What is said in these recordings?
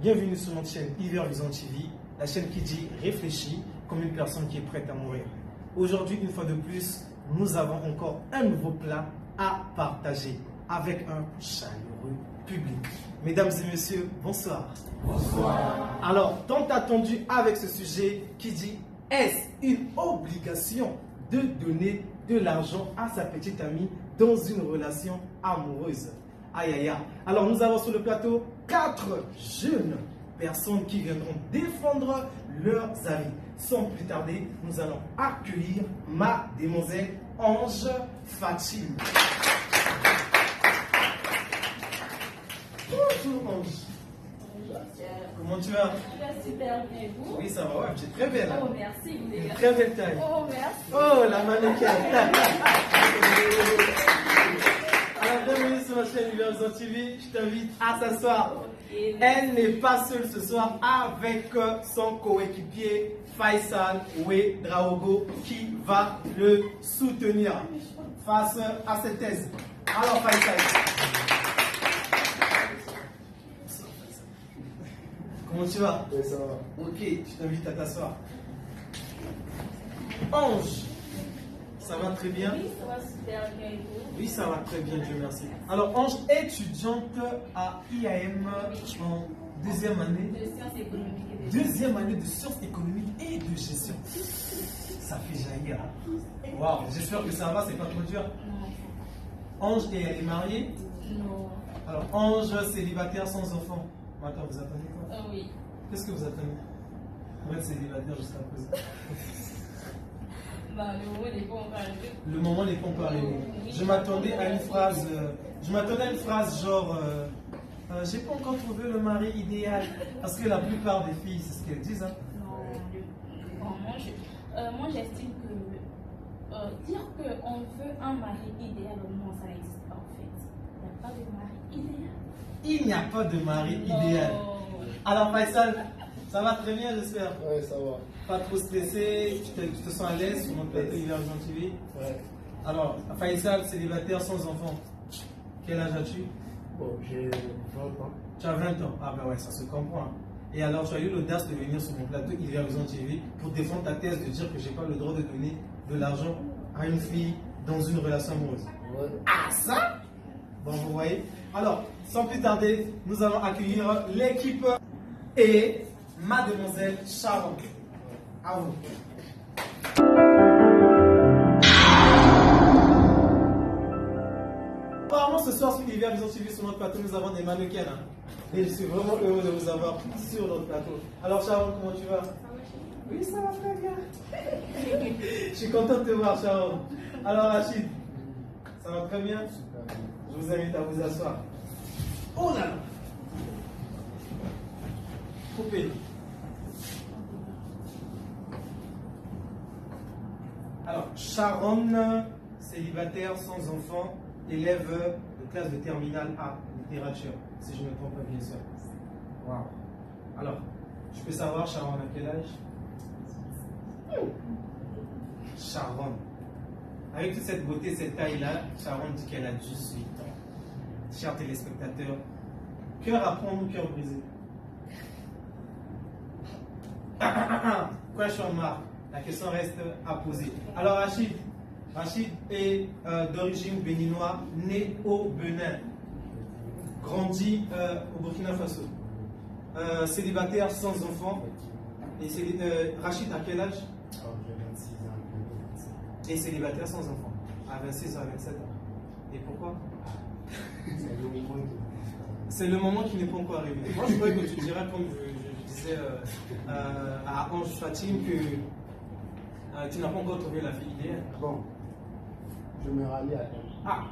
Bienvenue sur notre chaîne Hiver Vision TV, la chaîne qui dit réfléchis comme une personne qui est prête à mourir. Aujourd'hui, une fois de plus, nous avons encore un nouveau plat à partager avec un chaleureux public. Mesdames et messieurs, bonsoir. Bonsoir. Alors, tant attendu avec ce sujet qui dit est-ce une obligation de donner de l'argent à sa petite amie dans une relation amoureuse? Aïe aïe aïe. Alors nous avons sur le plateau 4 jeunes personnes qui viendront défendre leurs avis. Sans plus tarder, nous allons accueillir mademoiselle Ange Fatim. Bonjour Ange. Bonjour. Comment tu vas? Tu vas super bien, vous? Oui, ça va, ouais, tu es très belle. Oh, merci. Vous Une êtes très belle taille. Oh, merci. Oh, la mannequin. Alors, bienvenue sur la chaîne Hiver Vision TV. Je t'invite à s'asseoir. Ok. Elle n'est pas seule ce soir avec son coéquipier Faisal Ouedraogo qui va le soutenir face à cette thèse. Alors, Faisal. Comment tu vas? Oui, ça va. Ok, je t'invite à t'asseoir. Ange, ça va très bien? Oui, ça va super bien, et vous? Oui, ça va très bien, Dieu merci. Alors, Ange, étudiante à IAM en deuxième année. De sciences économiques et de Deuxième année de sciences économiques et de gestion. Ça fait jaillir. Waouh, j'espère que ça va, c'est pas trop dur. Ange, et elle est mariée. Non. Alors, Ange, célibataire sans enfant. Attends, vous attendez quoi? Oh, oui. Qu'est-ce que vous attendez? Pour être célibataire jusqu'à présent. Bah, le moment n'est pas encore arrivé. Le moment n'est pas encore arrivé. Je m'attendais à une phrase, genre j'ai pas encore trouvé le mari idéal. Parce que la plupart des filles, c'est ce qu'elles disent. Hein. Non, moi, j'estime que dire qu'on veut un mari idéal, au moins, ça n'existe pas en fait. Il n'y a pas de mari idéal. Il n'y a pas de mari idéal. Non. Alors Faisal, ça va très bien, j'espère. Oui, ça va. Pas trop stressé, tu te sens à l'aise sur notre plateau Hiver Vision TV. Ouais. Alors, Faisal, célibataire sans enfant. Quel âge as-tu? Bon, j'ai 20 ans. Tu as 20 ans. Ah ben ouais, ça se comprend. Hein. Et alors, tu as eu l'audace de venir sur mon plateau Hiver Vision TV pour défendre ta thèse de dire que j'ai pas le droit de donner de l'argent à une fille dans une relation amoureuse. Ouais. Ah ça? Bon, vous voyez. Alors, sans plus tarder, nous allons accueillir l'équipe et mademoiselle Sharon. À vous. Apparemment, ce soir sur Hiver Vision TV sur notre plateau, nous avons des mannequins. Hein. Et je suis vraiment heureux de vous avoir sur notre plateau. Alors Sharon, comment tu vas? Oui, ça va très bien. Je suis content de te voir, Sharon. Alors Rachid, ça va très bien? Super bien. Je vous invite à vous asseoir. Oh là là! Coupez. Alors, Sharon, célibataire, sans enfant, élève de classe de terminale A, littérature, si je ne me trompe pas bien sûr. Waouh! Alors, je peux savoir, Sharon, à quel âge? Sharon. Avec toute cette beauté, cette taille-là, Sharon dit qu'elle a 18 ans. Chers téléspectateurs, cœur à prendre ou cœur brisé? Question mark. La question reste à poser. Alors Rachid est d'origine béninoise, né au Bénin, grandi au Burkina Faso, célibataire sans enfant. Et Rachid à quel âge? J'ai 26 ans. Et célibataire sans enfant, à 26 ans, à 27 ans. Et pourquoi? C'est le moment C'est le moment qui n'est pas encore arrivé. Moi, je croyais que tu dirais, comme je disais à Ange Fatim, que tu n'as pas encore trouvé la fille idéale. Bon, je me rallie à elle. Ah,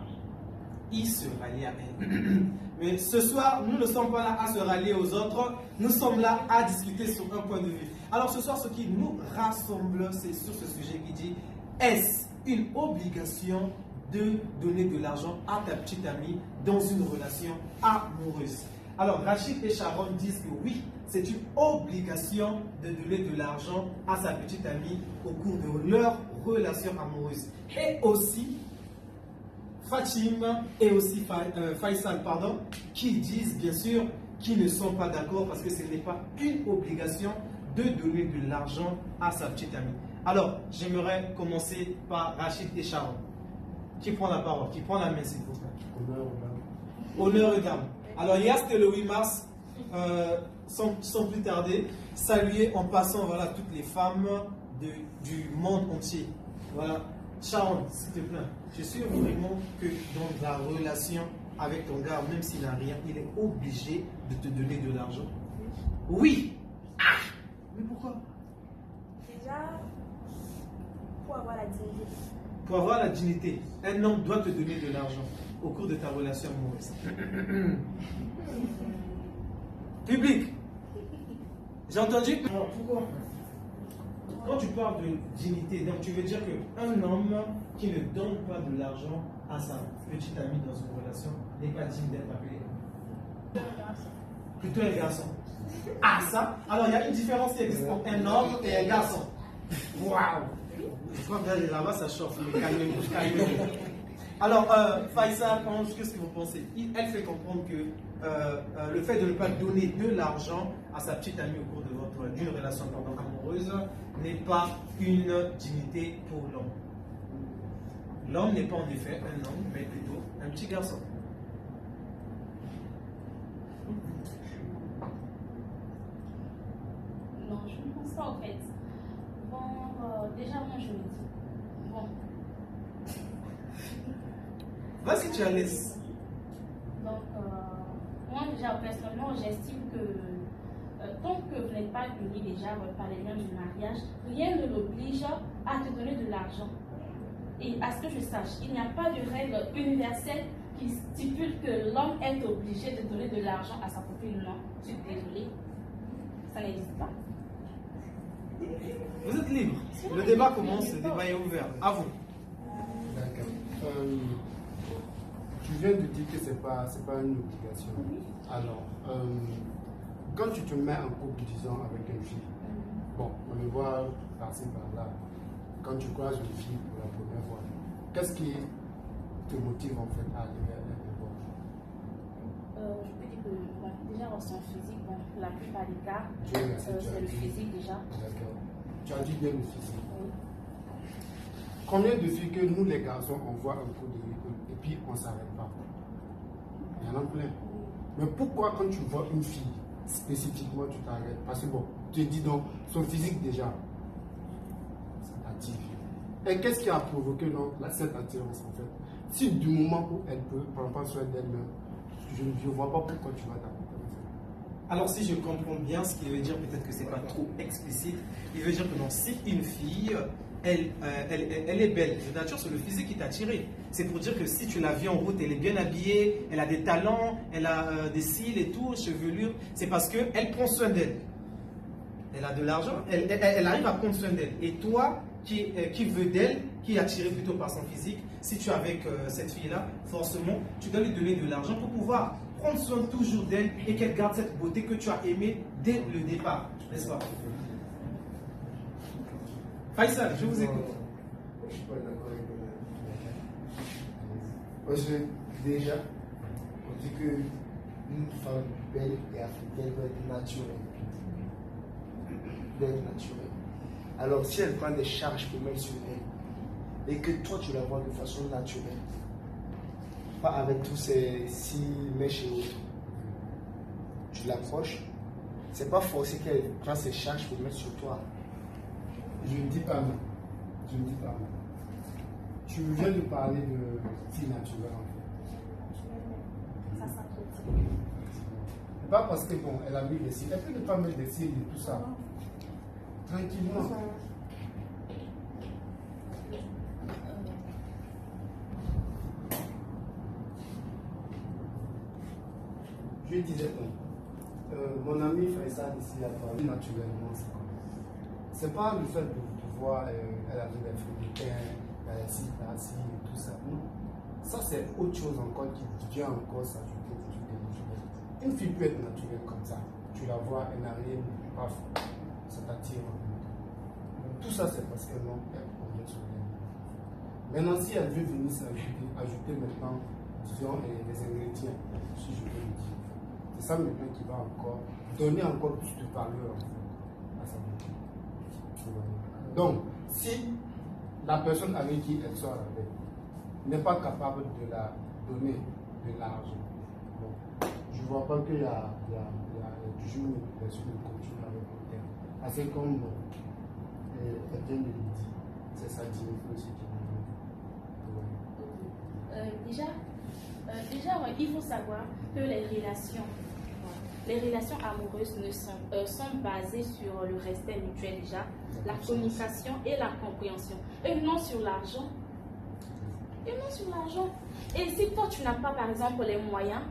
il se rallie à elle. Mais ce soir, nous ne sommes pas là à se rallier aux autres, nous sommes là à discuter sur un point de vue. Alors ce soir, ce qui nous rassemble, c'est sur ce sujet qui dit est-ce une obligation de donner de l'argent à ta petite amie dans une relation amoureuse? Alors Rachid et Sharon disent que oui, c'est une obligation de donner de l'argent à sa petite amie au cours de leur relation amoureuse. Et aussi Fatim et aussi Faisal, qui disent bien sûr qui ne sont pas d'accord parce que ce n'est pas une obligation de donner de l'argent à sa petite amie. Alors, j'aimerais commencer par Rachid et Sharon. Qui prend la parole? Qui prend la main, s'il vous plaît? Honneur aux dames. Alors, hier, c'était le 8 mars. Sans plus tarder, saluer en passant voilà, toutes les femmes du monde entier. Voilà. Sharon, s'il te plaît, je suis vraiment que dans la relation avec ton gars, même s'il n'a rien, il est obligé de te donner de l'argent. Oui. Ah. Mais pourquoi? Déjà, pour avoir la dignité. Pour avoir la dignité, un homme doit te donner de l'argent au cours de ta relation amoureuse. Public. J'ai entendu. Alors, pourquoi? Quand tu parles de dignité, donc tu veux dire qu'un homme qui ne donne pas de l'argent à sa petite amie dans une relation n'est pas digne d'être appelé. Plutôt un garçon. Ah ça? Alors il y a une différence qui existe entre un homme et un garçon. Waouh! Je crois que là-bas ça chauffe, mais calmez-vous, calmez-vous. Alors, Faïsa, qu'est-ce que vous pensez? Elle fait comprendre que le fait de ne pas donner de l'argent à sa petite amie au cours d'une relation amoureuse n'est pas une dignité pour l'homme. L'homme n'est pas en effet un homme, mais plutôt un petit garçon. Non, je ne pense pas en fait. Bon, déjà, moi je me dis. Bon. Vas-y, tu as l'aise. Donc, moi déjà, personnellement, j'estime que tant que vous n'êtes pas unis déjà par les liens du mariage, rien ne l'oblige à te donner de l'argent. Et à ce que je sache, il n'y a pas de règle universelle qui stipule que l'homme est obligé de donner de l'argent à sa copine. Non, je suis désolée. Ça n'existe pas. Vous êtes libre. Le débat commence, le débat est ouvert. À vous. D'accord. Tu viens de dire que ce n'est pas une obligation. Alors, quand tu te mets en couple, disons, avec une fille, bon, on le voit passer par là. Quand tu croises une fille pour la première fois, qu'est-ce qui te motive en fait à aller vers elle d'abord? Je peux dire que bon, déjà dans son physique, bon, la plupart des cas, c'est le physique déjà. D'accord. Tu as dit bien le physique. Oui. Combien de filles que nous les garçons on voit un coup de l'école et puis on ne s'arrête pas? Il y en a plein. Mais pourquoi quand tu vois une fille spécifiquement tu t'arrêtes? Parce que bon, tu te dis donc son physique déjà, ça t'attire. Et qu'est-ce qui a provoqué donc cette attirance en fait? Si du moment où elle peut prendre soin d'elle-même, je ne vois pas pourquoi tu vas t'arrêter. Alors si je comprends bien, ce qui veut dire, peut-être que c'est pas trop explicite, il veut dire que non, si une fille, elle est belle, de nature c'est le physique qui t'a attiré. C'est pour dire que si tu la vis en route, elle est bien habillée, elle a des talents, elle a des cils et tout, chevelure, c'est parce qu'elle prend soin d'elle. Elle a de l'argent, elle arrive à prendre soin d'elle. Et toi, qui veut d'elle, qui est attiré plutôt par son physique, si tu es avec cette fille-là, forcément, tu dois lui donner de l'argent pour pouvoir prendre soin toujours d'elle et qu'elle garde cette beauté que tu as aimée dès le départ, n'est-ce pas? Faisal, je vous écoute. Je ne suis pas d'accord avec parce que déjà, on dit qu'une femme belle et africaine doit être naturelle. Alors si elle prend des charges pour mettre sur elle et que toi tu la vois de façon naturelle, pas avec tous ces six mèches et autres, tu l'approches, c'est pas forcé qu'elle prenne ses charges pour mettre sur toi. Je ne dis pas non. Tu viens de parler de fille naturelle en fait. Ça s'entretient. C'est pas parce que bon, elle a mis des cils. Elle peut ne pas mettre des cils et tout ça. Tranquillement. Je disais mon ami Faisal ici a parlé naturellement. C'est pas le fait de voir elle a des africains, elle est ici, et tout ça. Non. Ça c'est autre chose encore qui vient encore s'ajouter au truc naturel. Une fille peut être naturelle comme ça. Tu la vois, elle n'a rien de paf, ça t'attire. Tout ça c'est parce que non, elle convient sur elle. Maintenant si elle veut venir s'ajouter, ajouter maintenant, disons, les ingrédients, si je peux le dire. C'est ça maintenant qui va encore donner encore plus de valeur à sa vie. Donc, si la personne avec qui elle sort avec n'est pas capable de la donner de l'argent, bon, je ne vois pas qu'il y a toujours une personne qui continue avec le terme. Parce que comme elle vient de le dire, c'est sa dignité aussi qui Déjà, ouais, il faut savoir que les relations amoureuses sont basées sur le respect mutuel déjà, la communication et la compréhension, et non sur l'argent. Et si toi tu n'as pas par exemple les moyens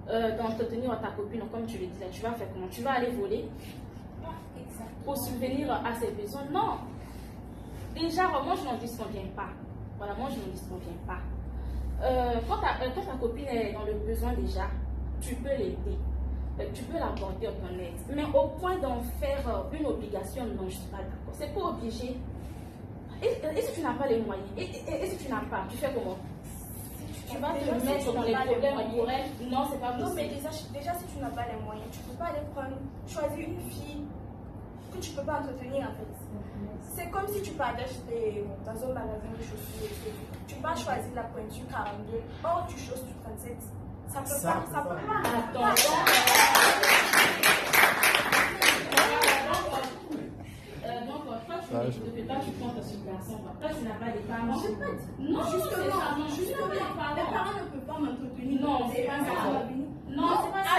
d'entretenir ta copine, comme tu le disais, tu vas faire comment? Tu vas aller voler pour subvenir à ses besoins? Non. Déjà, moi je n'en disconviens pas. Voilà, moi je n'en disconviens pas. Quand ta copine est dans le besoin déjà, tu peux l'aider. Tu peux l'aborder en ton aide. Mais au point d'en faire une obligation, non, je ne suis pas d'accord. C'est pas obligé. Et si tu n'as pas les moyens? Et si tu n'as pas, tu fais comment? Tu vas te mettre dans les problèmes pour elle? Non, c'est pas possible. Non, mais déjà, si tu n'as pas les moyens, tu ne peux pas aller choisir une fille que tu ne peux pas entretenir en fait. C'est comme si tu partais dans un magasin de chaussures. Tu vas choisir la pointure 42. Or, tu choses du 37. Ça peut pas. Attends. Toi, tu comptes sur personne. Toi, tu n'as pas les parents. Non, justement, les parents ne peuvent pas m'entretenir. Non, c'est pas ça. Non, c'est pas ça.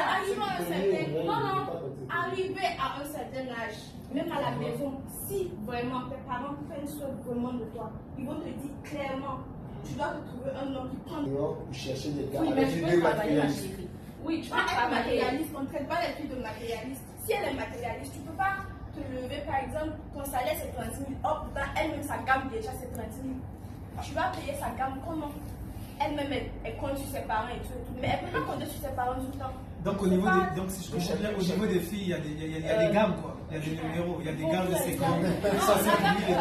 Arrivé à un certain âge, même à la maison, si vraiment tes parents prennent soin vraiment de toi, ils vont te dire clairement, tu dois te trouver un homme qui prend. Pour chercher des gars Oui, mais tu peux travailler la chérie. Oui, tu peux travailler. Matérialiste, on ne traite pas les filles de matérialistes. Si elle est matérialiste, tu ne peux pas te lever, par exemple, ton salaire c'est 30 000, hop, dans elle-même sa gamme déjà c'est 30 000. Tu vas payer sa gamme comment? Elle-même elle compte sur ses parents et tout, mais elle ne peut pas compter sur ses parents tout le temps. Donc, si je comprends bien, au niveau des filles, il y a des gammes, quoi. Il y a des numéros, il y a des gammes de 50 000, 60 000.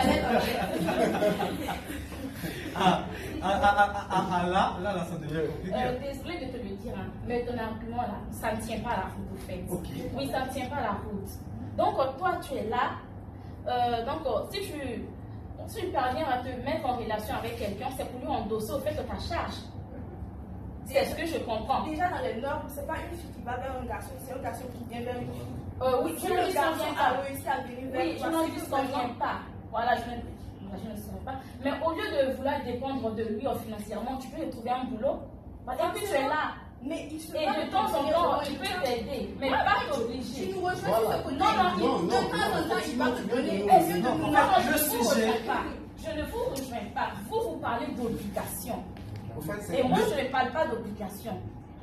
Là, ça devient compliqué. Désolée de te le dire, hein, mais ton argument là, ça ne tient pas la route au fait. Okay. Oui, ça ne tient pas la route. Donc, toi, tu es là. Si tu parviens à te mettre en relation avec quelqu'un, c'est pour lui endosser au fait de ta charge. C'est ce que je comprends. Déjà dans les normes, c'est pas une fille qui va vers un garçon, c'est un garçon qui vient vers une fille. Oui, je ne disconviens pas. Oui, je n'en disconviens pas. Voilà, je ne sais pas. Mais au lieu de vouloir dépendre de lui financièrement, tu peux lui trouver un boulot. Et puis tu es là. Mais et de temps en temps, il peut t'aider, mais pas t'obliger. Tu nous rejoins sur ce côté. Non, de temps en temps, il va te donner. Je ne vous rejoins pas. Vous parlez d'obligation. Et moi, je ne parle pas d'obligation.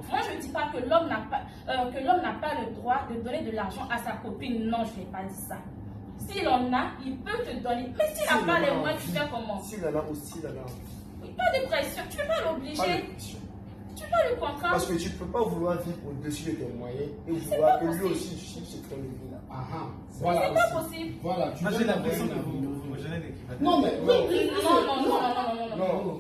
Moi, je ne dis pas que l'homme n'a pas le droit de donner de l'argent à sa copine. Non, je n'ai pas dit ça. S'il en a, il peut te donner. Mais s'il n'a pas les moyens, tu fais comment? S'il en a aussi, il en a. Oui, pas de pression. Tu ne peux pas l'obliger. Tu peux le contraindre. Parce que tu ne peux pas vouloir vivre au-dessus de tes moyens et vouloir que lui aussi suive ce train de vie là. Voilà, c'est pas possible. Voilà, Moi, j'ai l'impression que vous gérez l'équipe. Non, mais. Non.